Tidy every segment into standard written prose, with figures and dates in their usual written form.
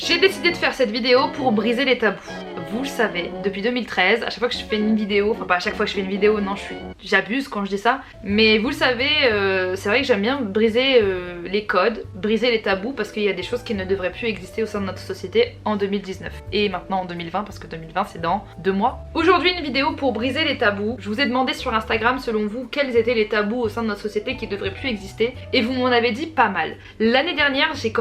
J'ai décidé de faire cette vidéo pour briser les tabous. Vous le savez, depuis 2013, à chaque fois que je fais une vidéo, enfin pas à chaque fois que je fais une vidéo, non j'abuse quand je dis ça, mais vous le savez, c'est vrai que j'aime bien briser les codes, briser les tabous, parce qu'il y a des choses qui ne devraient plus exister au sein de notre société en 2019. Et maintenant en 2020, parce que 2020 c'est dans 2 mois. Aujourd'hui une vidéo pour briser les tabous. Je vous ai demandé sur Instagram selon vous quels étaient les tabous au sein de notre société qui devraient plus exister, et vous m'en avez dit pas mal. L'année dernière j'ai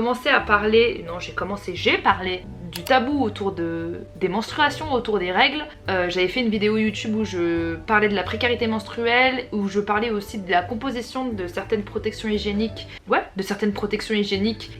parlé du tabou autour des menstruations, autour des règles. J'avais fait une vidéo YouTube où je parlais de la précarité menstruelle, où je parlais aussi de la composition de certaines protections hygiéniques,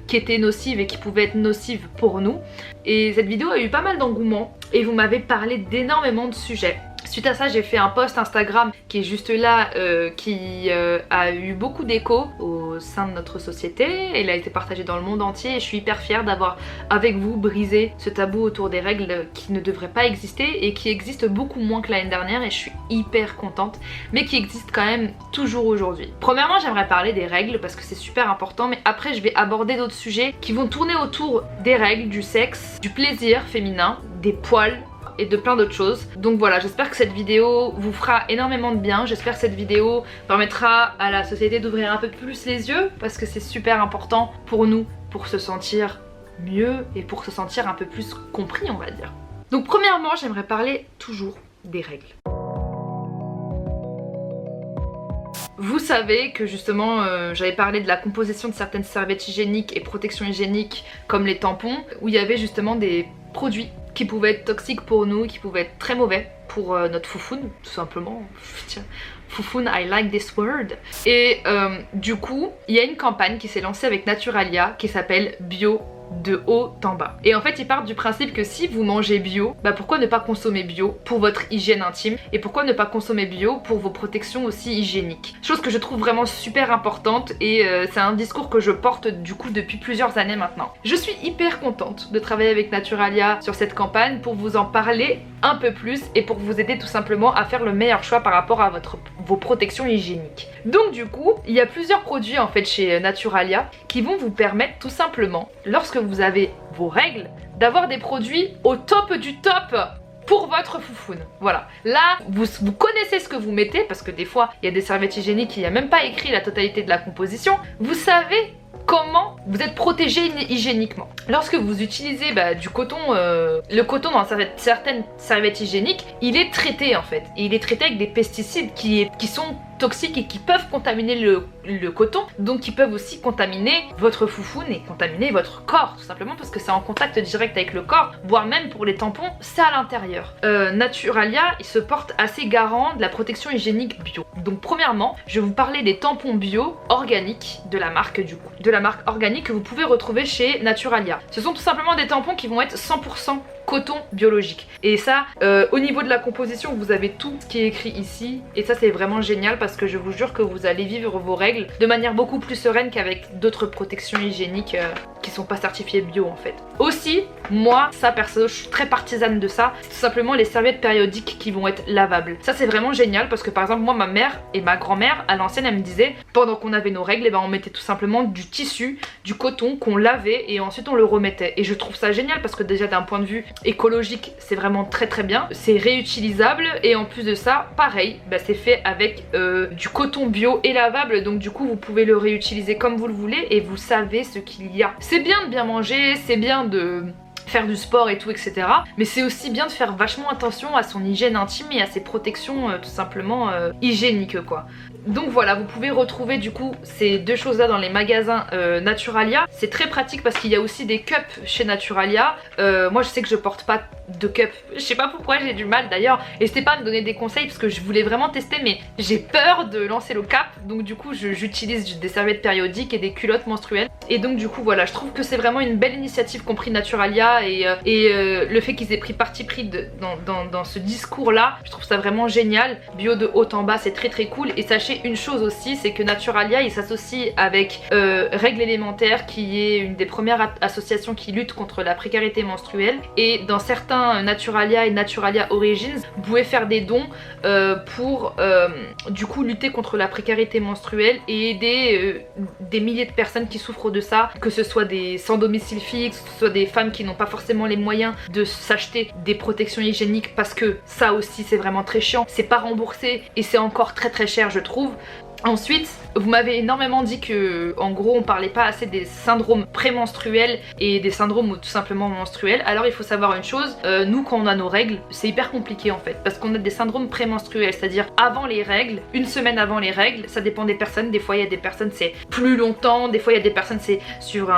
qui étaient nocives et qui pouvaient être nocives pour nous. Et cette vidéo a eu pas mal d'engouement et vous m'avez parlé d'énormément de sujets. Suite à ça, j'ai fait un post Instagram qui est juste là, qui a eu beaucoup d'écho au sein de notre société. Il a été partagé dans le monde entier et je suis hyper fière d'avoir avec vous brisé ce tabou autour des règles qui ne devraient pas exister et qui existent beaucoup moins que l'année dernière, et je suis hyper contente, mais qui existent quand même toujours aujourd'hui. Premièrement, j'aimerais parler des règles parce que c'est super important, mais après je vais aborder d'autres sujets qui vont tourner autour des règles, du sexe, du plaisir féminin, des poils et de plein d'autres choses. Donc voilà, j'espère que cette vidéo vous fera énormément de bien. J'espère que cette vidéo permettra à la société d'ouvrir un peu plus les yeux, parce que c'est super important pour nous, pour se sentir mieux et pour se sentir un peu plus compris, on va dire. Donc premièrement, j'aimerais parler toujours des règles. Vous savez que justement j'avais parlé de la composition de certaines serviettes hygiéniques et protections hygiéniques comme les tampons, où il y avait justement des produits qui pouvaient être toxiques pour nous, qui pouvaient être très mauvais pour notre foufoune, tout simplement. Tiens, foufoune, I like this word. Et du coup, il y a une campagne qui s'est lancée avec Naturalia qui s'appelle Bio de haut en bas. Et en fait ils partent du principe que si vous mangez bio, bah pourquoi ne pas consommer bio pour votre hygiène intime, et pourquoi ne pas consommer bio pour vos protections aussi hygiéniques. Chose que je trouve vraiment super importante, et c'est un discours que je porte du coup depuis plusieurs années maintenant. Je suis hyper contente de travailler avec Naturalia sur cette campagne pour vous en parler un peu plus et pour vous aider tout simplement à faire le meilleur choix par rapport à vos protections hygiéniques. Donc du coup, il y a plusieurs produits en fait chez Naturalia qui vont vous permettre tout simplement, lorsque vous avez vos règles, d'avoir des produits au top du top pour votre foufoune. Voilà, là vous connaissez ce que vous mettez, parce que des fois il y a des serviettes hygiéniques, il n'y a même pas écrit la totalité de la composition. Vous savez comment vous êtes protégé hygiéniquement. Lorsque vous utilisez du coton, le coton dans certaines serviettes hygiéniques, il est traité en fait. Et il est traité avec des pesticides qui sont toxiques et qui peuvent contaminer le coton, donc qui peuvent aussi contaminer votre foufoune et contaminer votre corps, tout simplement parce que c'est en contact direct avec le corps, voire même pour les tampons, c'est à l'intérieur. Naturalia, il se porte assez garant de la protection hygiénique bio. Donc premièrement, je vais vous parler des tampons bio organiques de la marque organique que vous pouvez retrouver chez Naturalia. Ce sont tout simplement des tampons qui vont être 100% coton biologique. Et ça, au niveau de la composition, vous avez tout ce qui est écrit ici. Et ça, c'est vraiment génial parce que je vous jure que vous allez vivre vos règles de manière beaucoup plus sereine qu'avec d'autres protections hygiéniques qui sont pas certifiées bio en fait. Aussi, moi, ça perso, je suis très partisane de ça. C'est tout simplement les serviettes périodiques qui vont être lavables. Ça, c'est vraiment génial parce que par exemple, moi, ma mère et ma grand-mère, à l'ancienne, elle me disait, pendant qu'on avait nos règles, on mettait tout simplement du tissu, du coton qu'on lavait et ensuite on le remettait. Et je trouve ça génial parce que déjà d'un point de vue écologique, c'est vraiment très très bien, c'est réutilisable, et en plus de ça, pareil, c'est fait avec du coton bio et lavable, donc du coup vous pouvez le réutiliser comme vous le voulez et vous savez ce qu'il y a. C'est bien de bien manger, c'est bien de faire du sport et tout, etc. Mais c'est aussi bien de faire vachement attention à son hygiène intime et à ses protections tout simplement hygiéniques quoi. Donc voilà, vous pouvez retrouver du coup ces deux choses là dans les magasins Naturalia. C'est très pratique parce qu'il y a aussi des cups chez Naturalia. Moi je sais que je porte pas de cup, je sais pas pourquoi, j'ai du mal d'ailleurs. N'hésitez pas à me donner des conseils parce que je voulais vraiment tester, mais j'ai peur de lancer le cap. Donc du coup j'utilise des serviettes périodiques et des culottes menstruelles. Et donc du coup voilà, je trouve que c'est vraiment une belle initiative qu'ont pris Naturalia, et le fait qu'ils aient pris parti pris dans ce discours là, je trouve ça vraiment génial. Bio de haut en bas, c'est très très cool. Et sachez Sachez une chose aussi, c'est que Naturalia il s'associe avec Règles élémentaires qui est une des premières associations qui lutte contre la précarité menstruelle, et dans certains Naturalia et Naturalia Origins vous pouvez faire des dons pour du coup lutter contre la précarité menstruelle et aider des milliers de personnes qui souffrent de ça, que ce soit des sans domicile fixe, que ce soit des femmes qui n'ont pas forcément les moyens de s'acheter des protections hygiéniques, parce que ça aussi c'est vraiment très chiant, c'est pas remboursé et c'est encore très cher je trouve. Ensuite, vous m'avez énormément dit que, en gros, on parlait pas assez des syndromes prémenstruels et des syndromes ou tout simplement menstruels. Alors il faut savoir une chose, nous quand on a nos règles, c'est hyper compliqué en fait, parce qu'on a des syndromes prémenstruels, c'est-à-dire avant les règles, une semaine avant les règles, ça dépend des personnes. Des fois il y a des personnes c'est plus longtemps, des fois il y a des personnes c'est sur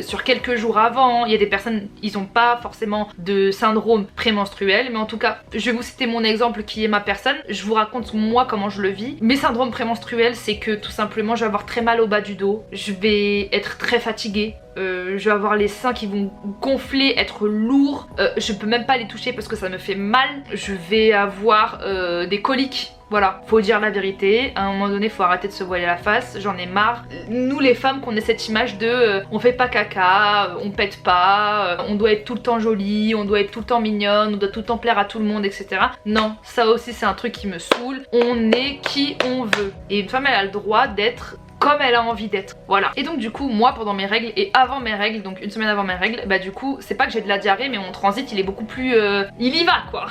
sur quelques jours avant, il y a des personnes ils ont pas forcément de syndrome prémenstruel, mais en tout cas, je vais vous citer mon exemple qui est ma personne, je vous raconte moi comment je le vis. Mes syndromes prémenstruels, c'est que tout simplement je vais avoir très mal au bas du dos, je vais être très fatiguée, je vais avoir les seins qui vont gonfler, être lourds, je peux même pas les toucher parce que ça me fait mal, je vais avoir des coliques. Voilà, faut dire la vérité, à un moment donné faut arrêter de se voiler la face, j'en ai marre. Nous les femmes qu'on ait cette image de on fait pas caca, on pète pas, on doit être tout le temps jolie, on doit être tout le temps mignonne, on doit tout le temps plaire à tout le monde, etc. Non, ça aussi c'est un truc qui me saoule, on est qui on veut. Et une femme elle a le droit d'être comme elle a envie d'être, voilà. Et donc du coup moi pendant mes règles et avant mes règles, donc une semaine avant mes règles, bah du coup c'est pas que j'ai de la diarrhée, mais mon transit il est beaucoup plus il y va quoi.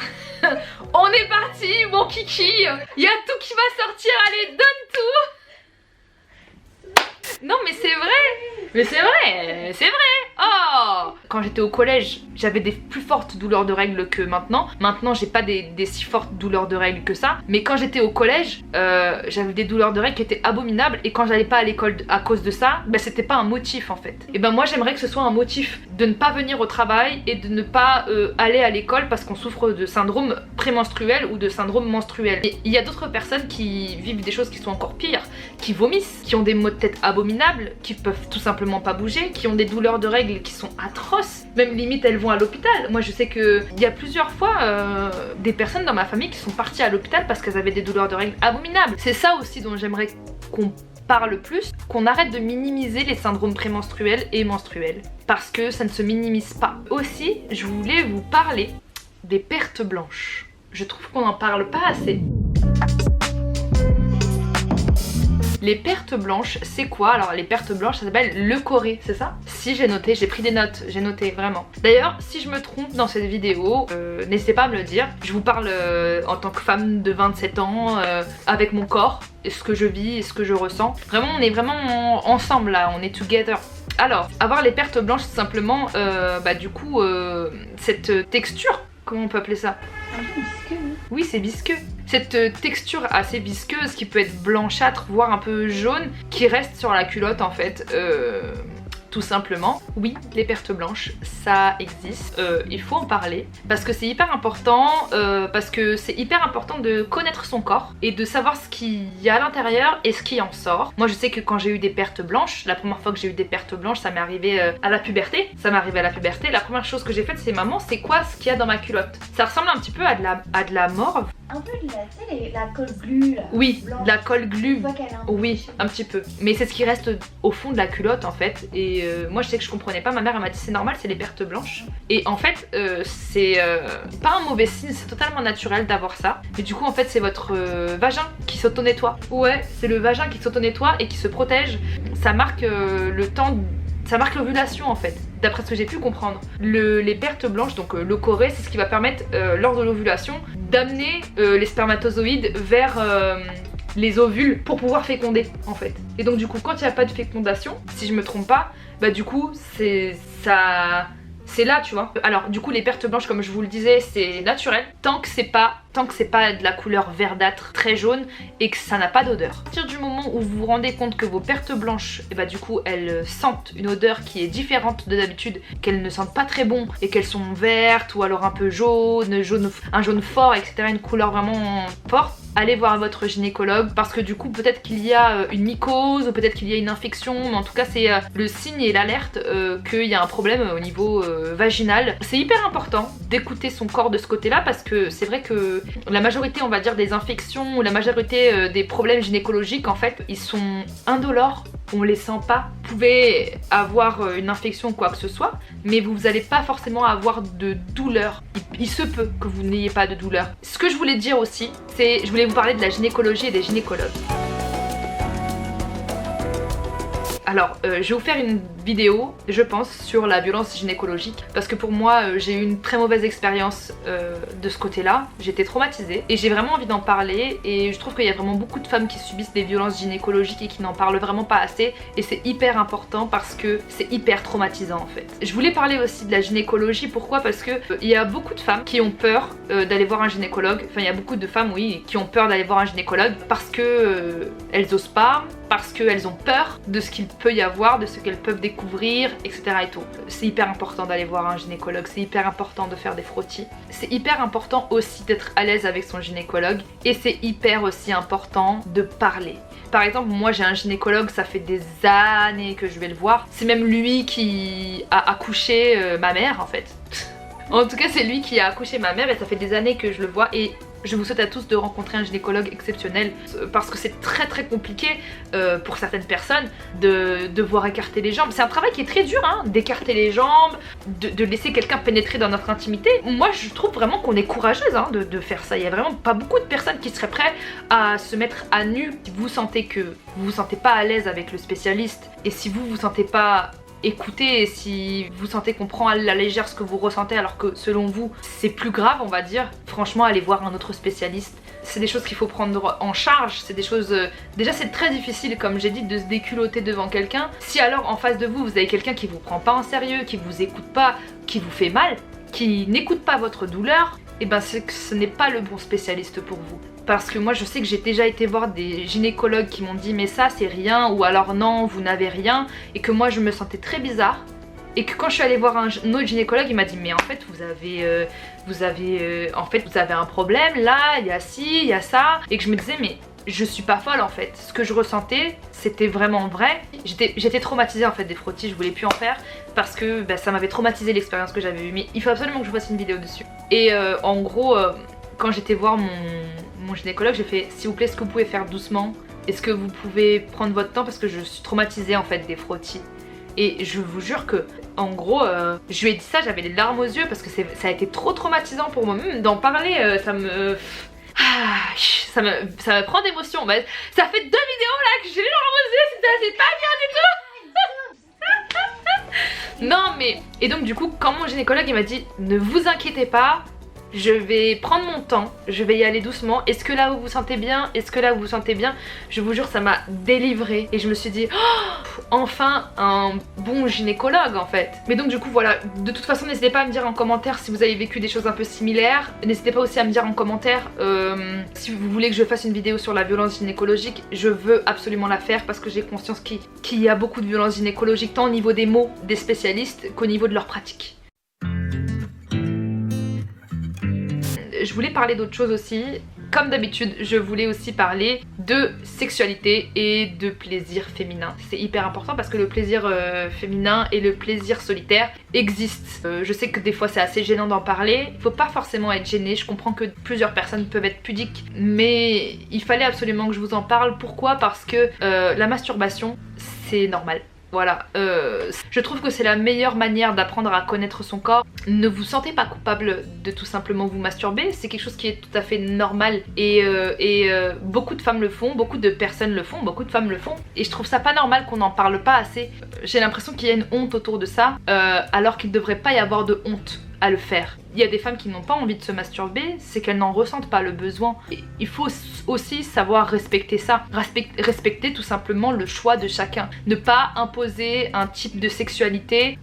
On est parti mon kiki, il y a tout qui va sortir, allez donne tout. Non mais c'est vrai, mais c'est vrai, c'est vrai. Oh, quand j'étais au collège, j'avais des plus fortes douleurs de règles que maintenant. Maintenant, j'ai pas des si fortes douleurs de règles que ça. Mais quand j'étais au collège, j'avais des douleurs de règles qui étaient abominables. Et quand j'allais pas à l'école à cause de ça, bah c'était pas un motif en fait. Et ben moi, j'aimerais que ce soit un motif de ne pas venir au travail et de ne pas aller à l'école parce qu'on souffre de syndrome prémenstruel ou de syndrome menstruel. Et il y a d'autres personnes qui vivent des choses qui sont encore pires, qui vomissent, qui ont des maux de tête abominables, qui peuvent tout simplement pas bouger, qui ont des douleurs de règles qui sont atroces, même limite elles vont à l'hôpital. Moi je sais que il y a plusieurs fois des personnes dans ma famille qui sont parties à l'hôpital parce qu'elles avaient des douleurs de règles abominables. C'est ça aussi dont j'aimerais qu'on parle plus, qu'on arrête de minimiser les syndromes prémenstruels et menstruels, parce que ça ne se minimise pas. Aussi, je voulais vous parler des pertes blanches. Je trouve qu'on n'en parle pas assez. Les pertes blanches, c'est quoi? Alors les pertes blanches, ça s'appelle leucorrhée, c'est ça? Si j'ai noté, j'ai pris des notes, j'ai noté vraiment. D'ailleurs, si je me trompe dans cette vidéo, n'hésitez pas à me le dire. Je vous parle en tant que femme de 27 ans, avec mon corps, et ce que je vis et ce que je ressens. Vraiment, on est vraiment ensemble là, on est together. Alors, avoir les pertes blanches, c'est simplement, bah du coup, cette texture, comment on peut appeler ça? Un peu visqueux, oui. Oui, c'est visqueux. Cette texture assez visqueuse qui peut être blanchâtre, voire un peu jaune, qui reste sur la culotte en fait. Tout simplement, oui, les pertes blanches, ça existe, il faut en parler parce que c'est hyper important, de connaître son corps et de savoir ce qu'il y a à l'intérieur et ce qui en sort. Moi je sais que quand j'ai eu des pertes blanches, la première fois que j'ai eu des pertes blanches, ça m'est arrivé à la puberté. La première chose que j'ai faite c'est maman, c'est quoi ce qu'il y a dans ma culotte? Ça ressemble un petit peu à de la morve. Un peu de la colle glue là. Oui, blanche. de la colle glue. Oui, un un petit peu. Mais c'est ce qui reste au fond de la culotte en fait. Et moi je sais que je comprenais pas, ma mère elle m'a dit c'est normal, c'est les pertes blanches. Et en fait c'est pas un mauvais signe, c'est totalement naturel d'avoir ça. Mais du coup en fait c'est votre vagin qui s'auto-nettoie. Ouais, c'est le vagin qui s'auto-nettoie et qui se protège. Ça marque le temps, ça marque l'ovulation en fait. D'après ce que j'ai pu comprendre. Les pertes blanches, donc leucorrhée, c'est ce qui va permettre lors de l'ovulation d'amener les spermatozoïdes vers les ovules pour pouvoir féconder en fait. Et donc du coup quand il n'y a pas de fécondation, si je me trompe pas, bah du coup c'est là tu vois. Alors du coup les pertes blanches comme je vous le disais c'est naturel tant que c'est pas de la couleur verdâtre très jaune et que ça n'a pas d'odeur. À partir du moment où vous vous rendez compte que vos pertes blanches et bah du coup elles sentent une odeur qui est différente de d'habitude, qu'elles ne sentent pas très bon et qu'elles sont vertes ou alors un peu jaune, un jaune fort, etc., une couleur vraiment forte, allez voir votre gynécologue parce que du coup peut-être qu'il y a une mycose ou peut-être qu'il y a une infection, mais en tout cas c'est le signe et l'alerte qu'il y a un problème au niveau vaginal. C'est hyper important d'écouter son corps de ce côté-là parce que c'est vrai que la majorité, on va dire, des infections ou la majorité des problèmes gynécologiques en fait, ils sont indolores. On les sent pas. Vous pouvez avoir une infection ou quoi que ce soit, mais vous n'allez pas forcément avoir de douleur. Il se peut que vous n'ayez pas de douleur. Ce que je voulais dire aussi, c'est je voulais vous parler de la gynécologie et des gynécologues. Alors, je vais vous faire une vidéo, je pense, sur la violence gynécologique parce que pour moi, j'ai eu une très mauvaise expérience de ce côté-là. J'étais traumatisée et j'ai vraiment envie d'en parler et je trouve qu'il y a vraiment beaucoup de femmes qui subissent des violences gynécologiques et qui n'en parlent vraiment pas assez et c'est hyper important parce que c'est hyper traumatisant en fait. Je voulais parler aussi de la gynécologie, pourquoi? Parce que il y a beaucoup de femmes qui ont peur d'aller voir un gynécologue, enfin il y a beaucoup de femmes, oui, qui ont peur d'aller voir un gynécologue parce que elles osent pas, parce qu'elles ont peur de ce qu'il peut y avoir, de ce qu'elles peuvent découvrir, etc. et tout. C'est hyper important d'aller voir un gynécologue, c'est hyper important de faire des frottis. C'est hyper important aussi d'être à l'aise avec son gynécologue et c'est hyper aussi important de parler. Par exemple, moi j'ai un gynécologue, ça fait des années que je vais le voir. C'est même lui qui a accouché ma mère en fait. En tout cas c'est lui qui a accouché ma mère et ça fait des années que je le vois et je vous souhaite à tous de rencontrer un gynécologue exceptionnel parce que c'est très compliqué pour certaines personnes de devoir écarter les jambes. C'est un travail qui est très dur, hein, d'écarter les jambes, de laisser quelqu'un pénétrer dans notre intimité. Moi je trouve vraiment qu'on est courageuse hein, de faire ça. Il y a vraiment pas beaucoup de personnes qui seraient prêtes à se mettre à nu. Si vous sentez que vous vous sentez pas à l'aise avec le spécialiste et si vous vous sentez pas écoutez, et si vous sentez qu'on prend à la légère ce que vous ressentez alors que selon vous c'est plus grave, on va dire, franchement allez voir un autre spécialiste. C'est des choses qu'il faut prendre en charge, c'est des choses... Déjà c'est très difficile comme j'ai dit de se déculotter devant quelqu'un. Si alors en face de vous, vous avez quelqu'un qui vous prend pas en sérieux, qui vous écoute pas, qui vous fait mal, qui n'écoute pas votre douleur, et ben c'est que ce n'est pas le bon spécialiste pour vous. Parce que moi je sais que j'ai déjà été voir des gynécologues qui m'ont dit mais ça c'est rien ou alors non vous n'avez rien et que moi je me sentais très bizarre et que quand je suis allée voir un autre gynécologue il m'a dit mais en fait vous avez un problème là, il y a ci, il y a ça et que je me disais mais je suis pas folle en fait, ce que je ressentais c'était vraiment vrai. J'étais traumatisée en fait des frottis, je voulais plus en faire parce que bah, ça m'avait traumatisé l'expérience que j'avais eue mais il faut absolument que je fasse une vidéo dessus. Et en gros quand j'étais voir mon gynécologue, j'ai fait s'il vous plaît, est-ce que vous pouvez faire doucement? Est-ce que vous pouvez prendre votre temps parce que je suis traumatisée en fait des frottis. Et je vous jure que, en gros, je lui ai dit ça, j'avais les larmes aux yeux parce que ça a été trop traumatisant pour moi. Même d'en parler, ça me prend d'émotion. Bah, ça fait 2 vidéos là que j'ai les larmes aux yeux, c'est pas bien du tout. Non mais, et donc du coup, quand mon gynécologue il m'a dit ne vous inquiétez pas, je vais prendre mon temps, je vais y aller doucement. Est-ce que là vous vous sentez bien? Est-ce que là vous vous sentez bien? Je vous jure ça m'a délivrée et je me suis dit oh, enfin un bon gynécologue en fait. Mais donc du coup voilà, de toute façon n'hésitez pas à me dire en commentaire si vous avez vécu des choses un peu similaires. N'hésitez pas aussi à me dire en commentaire si vous voulez que je fasse une vidéo sur la violence gynécologique. Je veux absolument la faire parce que j'ai conscience qu'il y a beaucoup de violence gynécologique tant au niveau des mots des spécialistes qu'au niveau de leur pratique. Je voulais parler d'autre chose aussi. Comme d'habitude, je voulais aussi parler de sexualité et de plaisir féminin. C'est hyper important parce que le plaisir féminin et le plaisir solitaire existent. Je sais que des fois c'est assez gênant d'en parler. Il faut pas forcément être gêné. Je comprends que plusieurs personnes peuvent être pudiques, mais il fallait absolument que je vous en parle. Pourquoi? Parce que la masturbation, c'est normal. Voilà, je trouve que c'est la meilleure manière d'apprendre à connaître son corps. Ne vous sentez pas coupable de tout simplement vous masturber, c'est quelque chose qui est tout à fait normal et beaucoup de femmes le font, beaucoup de personnes le font, beaucoup de femmes le font et je trouve ça pas normal qu'on n'en parle pas assez. J'ai l'impression qu'il y a une honte autour de ça alors qu'il ne devrait pas y avoir de honte à le faire. Il y a des femmes qui n'ont pas envie de se masturber, c'est qu'elles n'en ressentent pas le besoin. Et il faut aussi savoir respecter ça, respecter tout simplement le choix de chacun. Ne pas imposer un type de sexualité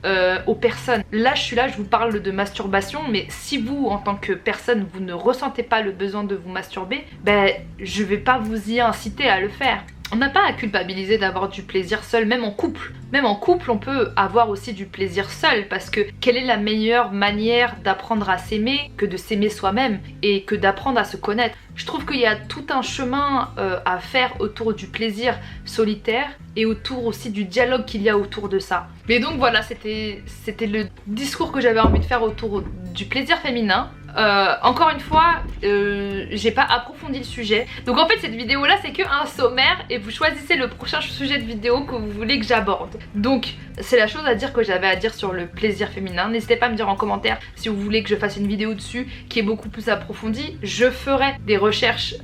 aux personnes. Là je suis là, je vous parle de masturbation, mais si vous en tant que personne vous ne ressentez pas le besoin de vous masturber, ben je vais pas vous y inciter à le faire. On n'a pas à culpabiliser d'avoir du plaisir seul, même en couple. Même en couple, on peut avoir aussi du plaisir seul parce que quelle est la meilleure manière d'apprendre à s'aimer que de s'aimer soi-même et que d'apprendre à se connaître. Je trouve qu'il y a tout un chemin à faire autour du plaisir solitaire et autour aussi du dialogue qu'il y a autour de ça. Mais donc voilà, c'était le discours que j'avais envie de faire autour du plaisir féminin. Encore une fois, j'ai pas approfondi le sujet. Donc en fait cette vidéo là c'est que un sommaire et vous choisissez le prochain sujet de vidéo que vous voulez que j'aborde. Donc c'est la chose à dire que j'avais à dire sur le plaisir féminin. N'hésitez pas à me dire en commentaire si vous voulez que je fasse une vidéo dessus qui est beaucoup plus approfondie. Je ferai des recherches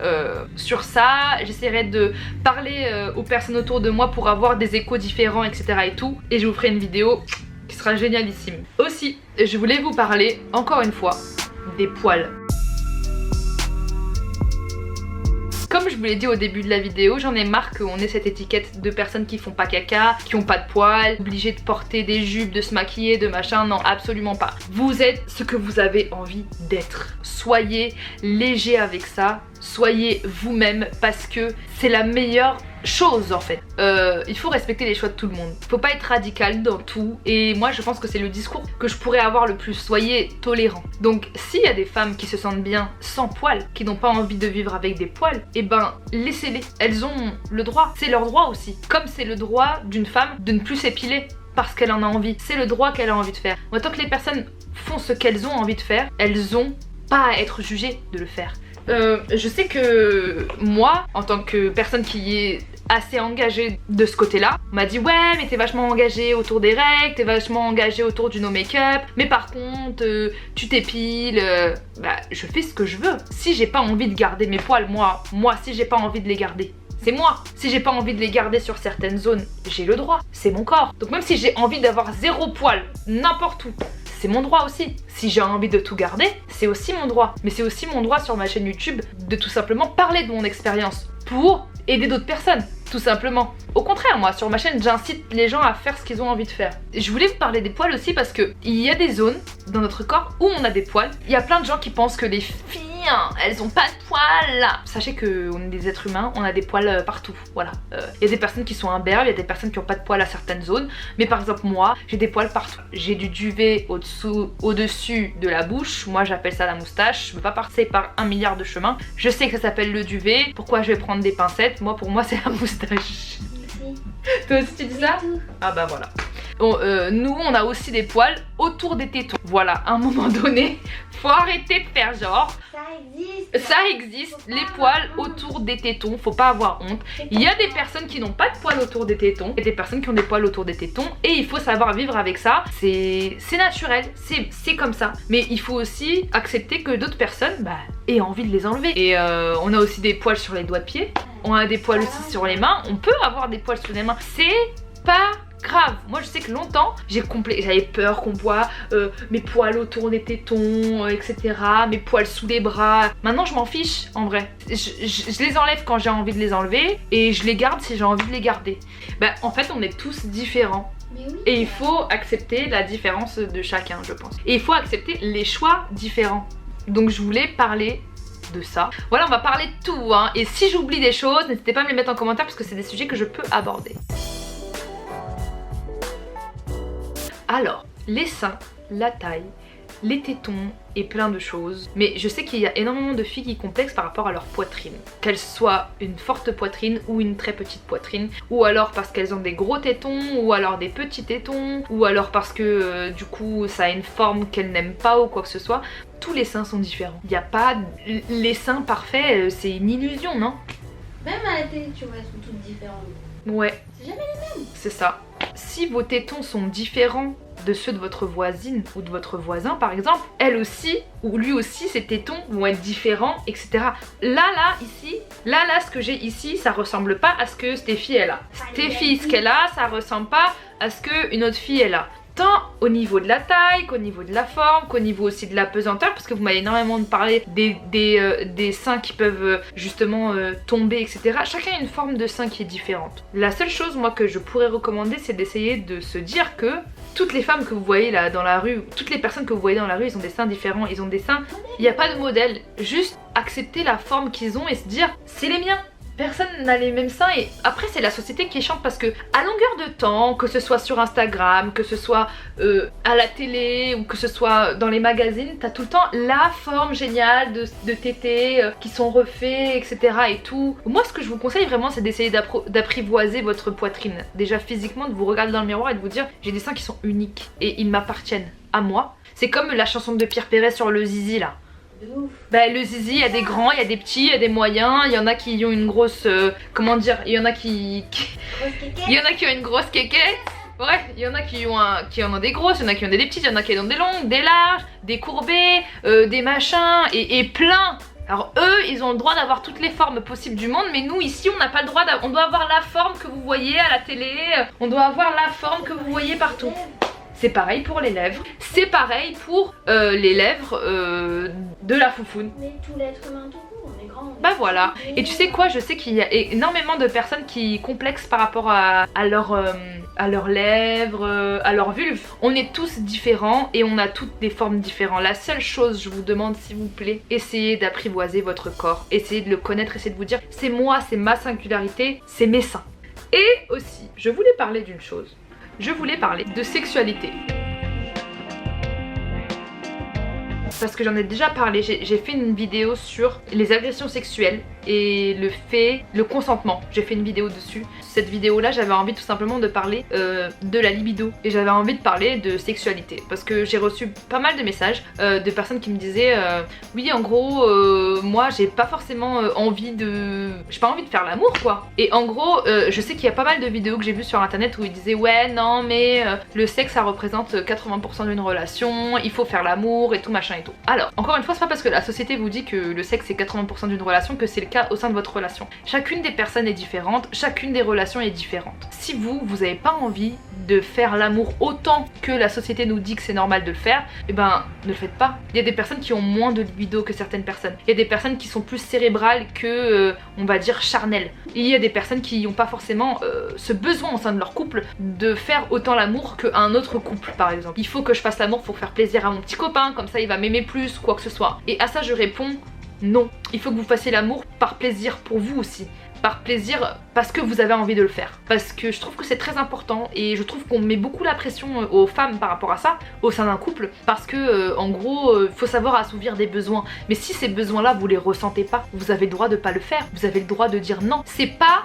sur ça. J'essaierai de parler aux personnes autour de moi pour avoir des échos différents, etc. et tout. Et je vous ferai une vidéo qui sera génialissime. Aussi, je voulais vous parler encore une fois des poils. Comme je vous l'ai dit au début de la vidéo, j'en ai marre qu'on ait cette étiquette de personnes qui font pas caca, qui ont pas de poils, obligées de porter des jupes, de se maquiller, de machin. Non, absolument pas. Vous êtes ce que vous avez envie d'être. Soyez léger avec ça, soyez vous-même parce que c'est la meilleure chose en fait. Il faut respecter les choix de tout le monde. Faut pas être radical dans tout et moi je pense que c'est le discours que je pourrais avoir le plus. Soyez tolérants. Donc s'il y a des femmes qui se sentent bien sans poils, qui n'ont pas envie de vivre avec des poils, et ben laissez-les. Elles ont le droit. C'est leur droit aussi. Comme c'est le droit d'une femme de ne plus s'épiler parce qu'elle en a envie. C'est le droit qu'elle a envie de faire. Moi, tant que les personnes font ce qu'elles ont envie de faire, elles ont pas à être jugées de le faire. Je sais que moi, en tant que personne qui est assez engagée de ce côté-là, on m'a dit ouais mais t'es vachement engagée autour des règles, t'es vachement engagée autour du no make-up, mais par contre tu t'épiles, bah je fais ce que je veux. Si j'ai pas envie de garder mes poils, moi si j'ai pas envie de les garder, c'est moi. Si j'ai pas envie de les garder sur certaines zones, j'ai le droit, c'est mon corps. Donc même si j'ai envie d'avoir 0 poil n'importe où, c'est mon droit aussi. Si j'ai envie de tout garder, c'est aussi mon droit. Mais c'est aussi mon droit sur ma chaîne YouTube de tout simplement parler de mon expérience pour aider d'autres personnes, tout simplement. Au contraire, moi, sur ma chaîne, j'incite les gens à faire ce qu'ils ont envie de faire. Et je voulais vous parler des poils aussi parce que il y a des zones dans notre corps où on a des poils. Il y a plein de gens qui pensent que les filles, elles ont pas de poils. Sachez que on est des êtres humains, on a des poils partout, voilà. Il y a des personnes qui sont imberbes, il y a des personnes qui ont pas de poils à certaines zones. Mais par exemple moi, j'ai des poils partout. J'ai du duvet au-dessus de la bouche. Moi j'appelle ça la moustache. Je veux pas passer par 1 milliard de chemins. Je sais que ça s'appelle le duvet. Pourquoi je vais prendre des pincettes? Moi pour moi c'est la moustache. Toi aussi tu dis ça? Ah bah voilà. Bon, nous on a aussi des poils autour des tétons. Voilà, à un moment donné, faut arrêter de faire genre. Ça existe, les poils autour des tétons, faut pas avoir honte. Il y a des personnes qui n'ont pas de poils autour des tétons, et des personnes qui ont des poils autour des tétons, et il faut savoir vivre avec ça. C'est naturel, c'est comme ça. Mais il faut aussi accepter que d'autres personnes aient envie de les enlever. Et on a aussi des poils sur les doigts de pied, on a des poils aussi sur les mains, on peut avoir des poils sur les mains. C'est pas grave. Moi je sais que longtemps j'avais peur qu'on voit mes poils autour des tétons, etc. Mes poils sous les bras. Maintenant je m'en fiche en vrai. Je les enlève quand j'ai envie de les enlever et je les garde si j'ai envie de les garder. Bah en fait on est tous différents. Et il faut accepter la différence de chacun je pense. Et il faut accepter les choix différents. Donc je voulais parler de ça. Voilà, on va parler de tout hein. Et si j'oublie des choses, n'hésitez pas à me les mettre en commentaire parce que c'est des sujets que je peux aborder. Alors, les seins, la taille, les tétons et plein de choses. Mais je sais qu'il y a énormément de filles qui complexent par rapport à leur poitrine. Qu'elles soient une forte poitrine ou une très petite poitrine. Ou alors parce qu'elles ont des gros tétons, ou alors des petits tétons. Ou alors parce que du coup ça a une forme qu'elles n'aiment pas ou quoi que ce soit. Tous les seins sont différents. Il n'y a pas... Les seins parfaits, c'est une illusion, non? Même à la télé, tu vois, elles sont toutes différentes. Ouais. C'est jamais les mêmes. C'est ça. Si vos tétons sont différents de ceux de votre voisine ou de votre voisin par exemple, elle aussi ou lui aussi ses tétons vont être différents, etc. Là ici, là ce que j'ai ici, ça ressemble pas à ce que Stéphie elle a. Stéphie ce qu'elle a, ça ressemble pas à ce que une autre fille elle a. Tant au niveau de la taille, qu'au niveau de la forme, qu'au niveau aussi de la pesanteur, parce que vous m'avez énormément parlé des seins qui peuvent justement tomber, etc. Chacun a une forme de sein qui est différente. La seule chose moi que je pourrais recommander, c'est d'essayer de se dire que toutes les femmes que vous voyez là dans la rue, toutes les personnes que vous voyez dans la rue, ils ont des seins différents, ils ont des seins, il n'y a pas de modèle, juste accepter la forme qu'ils ont et se dire c'est les miens. personne n'a les mêmes seins et après c'est la société qui est chiante parce que à longueur de temps, que ce soit sur Instagram, que ce soit à la télé ou que ce soit dans les magazines, t'as tout le temps la forme géniale de tétés qui sont refaits, etc. et tout. Moi ce que je vous conseille vraiment c'est d'essayer d'apprivoiser votre poitrine. Déjà physiquement, de vous regarder dans le miroir et de vous dire j'ai des seins qui sont uniques et ils m'appartiennent à moi. C'est comme la chanson de Pierre Perret sur le zizi là. Bah le zizi, il y a des grands, il y a des petits, il y a des moyens, il y en a qui ont une grosse... comment dire, il y en a qui... Il y en a qui ont une grosse kékette. Ouais, il y en a qui en ont des grosses, il y en a qui en ont des petites, il y en a qui en ont des longues, des larges, des courbées, des machins et plein. Alors eux, ils ont le droit d'avoir toutes les formes possibles du monde, mais nous ici on n'a pas le droit on doit avoir la forme que vous voyez à la télé, on doit avoir la forme que vous voyez partout. C'est pareil pour les lèvres, c'est pareil pour les lèvres de la foufoune. Mais tout l'être humain tout court, on est grand. Bah voilà, et tu sais quoi, je sais qu'il y a énormément de personnes qui complexent par rapport à leurs lèvres, à leur vulve. On est tous différents et on a toutes des formes différentes. La seule chose, je vous demande s'il vous plaît, essayez d'apprivoiser votre corps, essayez de le connaître, essayez de vous dire c'est moi, c'est ma singularité, c'est mes seins. Et aussi, je voulais parler d'une chose. Je voulais parler de sexualité. Parce que j'en ai déjà parlé, j'ai fait une vidéo sur les agressions sexuelles et le consentement. J'ai fait une vidéo dessus. Cette vidéo là, j'avais envie tout simplement de parler de la libido et j'avais envie de parler de sexualité parce que j'ai reçu pas mal de messages de personnes qui me disaient oui en gros moi j'ai pas forcément envie de... J'ai pas envie de faire l'amour quoi. Et en gros je sais qu'il y a pas mal de vidéos que j'ai vues sur internet où ils disaient ouais non mais le sexe ça représente 80% d'une relation, il faut faire l'amour et tout machin et tout. Alors encore une fois c'est pas parce que la société vous dit que le sexe c'est 80% d'une relation que c'est le cas au sein de votre relation. Chacune des personnes est différente, chacune des relations est différente. Si vous avez pas envie de faire l'amour autant que la société nous dit que c'est normal de le faire, et ben ne le faites pas. Il y a des personnes qui ont moins de libido que certaines personnes. Il y a des personnes qui sont plus cérébrales que on va dire charnelles. Et il y a des personnes qui n'ont pas forcément ce besoin au sein de leur couple de faire autant l'amour qu'un autre couple par exemple. Il faut que je fasse l'amour pour faire plaisir à mon petit copain, comme ça il va m'aimer plus, quoi que ce soit. Et à ça je réponds non. Il faut que vous fassiez l'amour par plaisir pour vous aussi. Par plaisir parce que vous avez envie de le faire. Parce que je trouve que c'est très important et je trouve qu'on met beaucoup la pression aux femmes par rapport à ça au sein d'un couple parce que en gros faut savoir assouvir des besoins. Mais si ces besoins là vous les ressentez pas, vous avez le droit de pas le faire. Vous avez le droit de dire non. C'est pas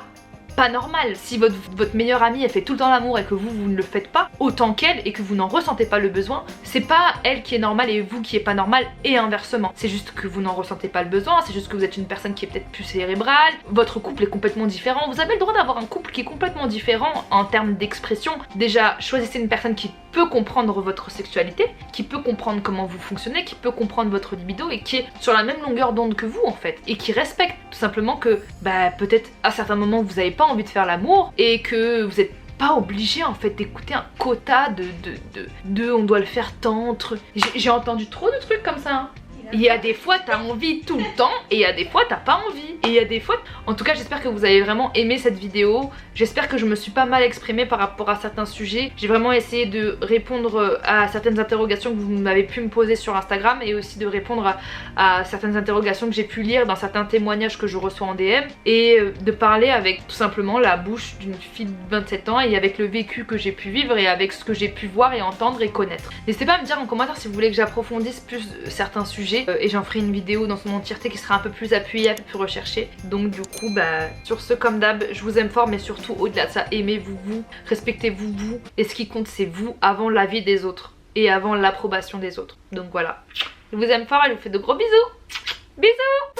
normal. Si votre meilleure amie elle fait tout le temps l'amour et que vous ne le faites pas autant qu'elle et que vous n'en ressentez pas le besoin, c'est pas elle qui est normale et vous qui est pas normal et inversement. C'est juste que vous n'en ressentez pas le besoin, c'est juste que vous êtes une personne qui est peut-être plus cérébrale, votre couple est complètement différent. Vous avez le droit d'avoir un couple qui est complètement différent en termes d'expression. Déjà choisissez une personne qui peut comprendre votre sexualité, qui peut comprendre comment vous fonctionnez, qui peut comprendre votre libido et qui est sur la même longueur d'onde que vous en fait et qui respecte tout simplement que bah peut-être à certains moments vous avez pas envie de faire l'amour et que vous êtes pas obligé en fait d'écouter un quota de on doit le faire tant truc. J'ai entendu trop de trucs comme ça hein. Il y a des fois t'as envie tout le temps et il y a des fois t'as pas envie. Et il y a des fois... En tout cas j'espère que vous avez vraiment aimé cette vidéo. J'espère que je me suis pas mal exprimée par rapport à certains sujets. J'ai vraiment essayé de répondre à certaines interrogations que vous m'avez pu me poser sur Instagram et aussi de répondre à certaines interrogations que j'ai pu lire dans certains témoignages que je reçois en DM et de parler avec tout simplement la bouche d'une fille de 27 ans et avec le vécu que j'ai pu vivre et avec ce que j'ai pu voir et entendre et connaître. N'hésitez pas à me dire en commentaire si vous voulez que j'approfondisse plus certains sujets et j'en ferai une vidéo dans son entièreté qui sera un peu plus appuyée, un peu plus recherchée. Donc du coup bah sur ce comme d'hab je vous aime fort mais surtout au-delà de ça aimez-vous vous, respectez-vous vous et ce qui compte c'est vous avant l'avis des autres et avant l'approbation des autres. Donc voilà, je vous aime fort et je vous fais de gros bisous. Bisous.